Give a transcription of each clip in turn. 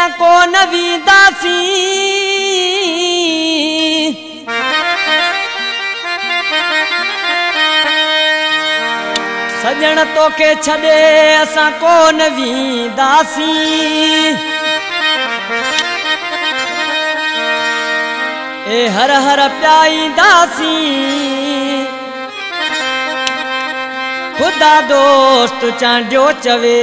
असां कोन वींदासीं सजण तोखे छॾे असां कोन वींदासीं ए हर हर प्याईंदासीं खुदा दोस्त चांडियो चवे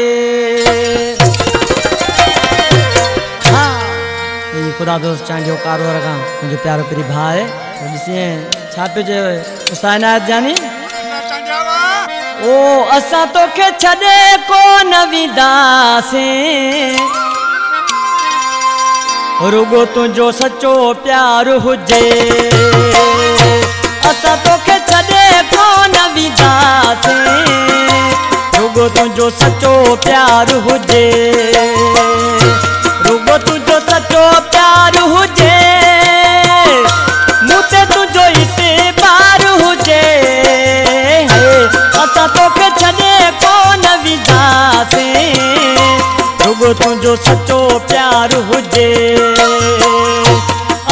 हाँ खुदा दोस्त चांडियो कारो रखां मुझे प्यारो प्यारी भाई ॾिसे छा पियो चयो हुसैन जानी ओ असां तोखे छॾे कोन वींदासीं रुगो तुंहिंजो सच्चो प्यार हुजे असां तोखे छॾे कोन वींदासीं रुगो तुंहिंजो सच्चो प्यार हुजे रुगो तुंहिंजो सच्चो प्यार हुजे मूं ते तुंहिंजो इतबार हुजे असां तोखे छॾे कोन वींदासीं रुगो तुंहिंजो सच्चो प्यार हुजे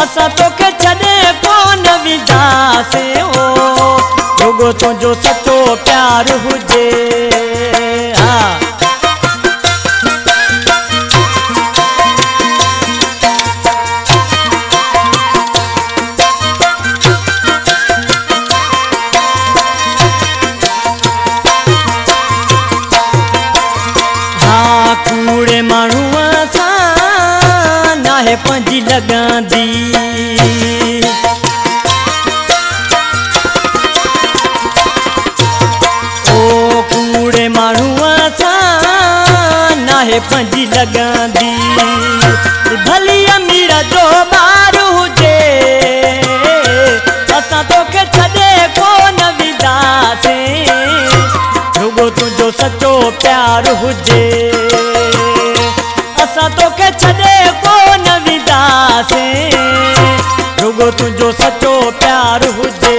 असां तोखे छॾे कोन वींदासीं रुगो तुंहिंजो सच्चो प्यार हुजे कूड़े माण्हूअ सां नाहे पंहिंजी लॻंदी ओ कूड़े माण्हूअ सां नाहे पंहिंजी लॻंदी भली अमीर जो ॿार हुजे असां तोखे छॾे कोन वींदासीं रुगो तुंहिंजो सच्चो प्यार हुजे असां तोखे छॾे कोन वींदासीं रुगो तुंहिंजो सच्चो प्यार हुजे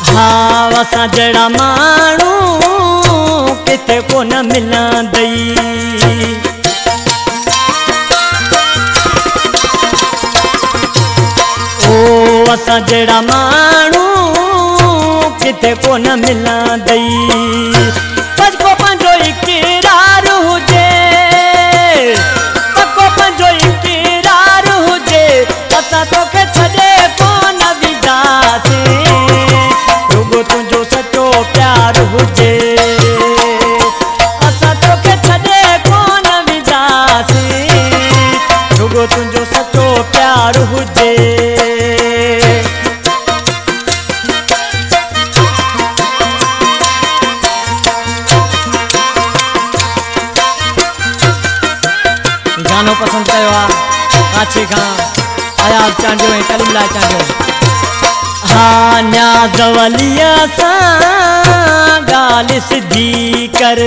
हाँ असां जहिड़ा माण्हू किथे कोन मिलंदई ओ असां जहिड़ा माण्हू किथे कोन मिलंदई पको पंहिंजो इक़रार हुजे पको पंहिंजो इक़रार हुजे असां तोखे छॾे कोन वींदासीं रुगो तुंहिंजो सच्चो प्यार हुजे असां तोखे छॾे कोन वींदासीं रुगो तुंहिंजो सच्चो प्यार हुजे गानो पसंद कयो आहे काछे खां आयाज़ चांडियो ऐं कलीमलाल चांडियो हाँ न्याज़ वलीअ सां ॻाल्हि सिधी कर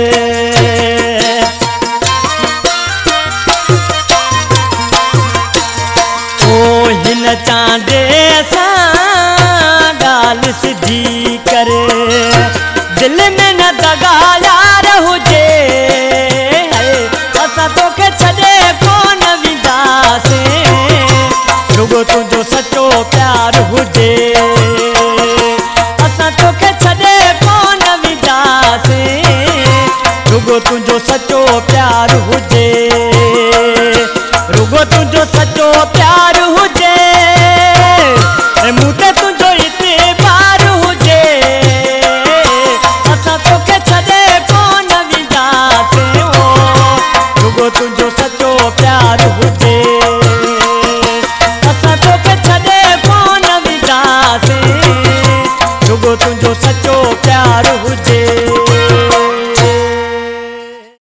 ओ हिन चांडे सां ॻाल्हि सिधी कर दिल में न दगा यार हुजे असां तोखे छॾे कोन वींदासीं रुगो तुंहिंजो सच्चो प्यार हुजे असां तोखे छॾे कोन वींदासीं रुगो तुंहिंजो सच्चो प्यार हुजे रुगो तुंहिंजो सच्चो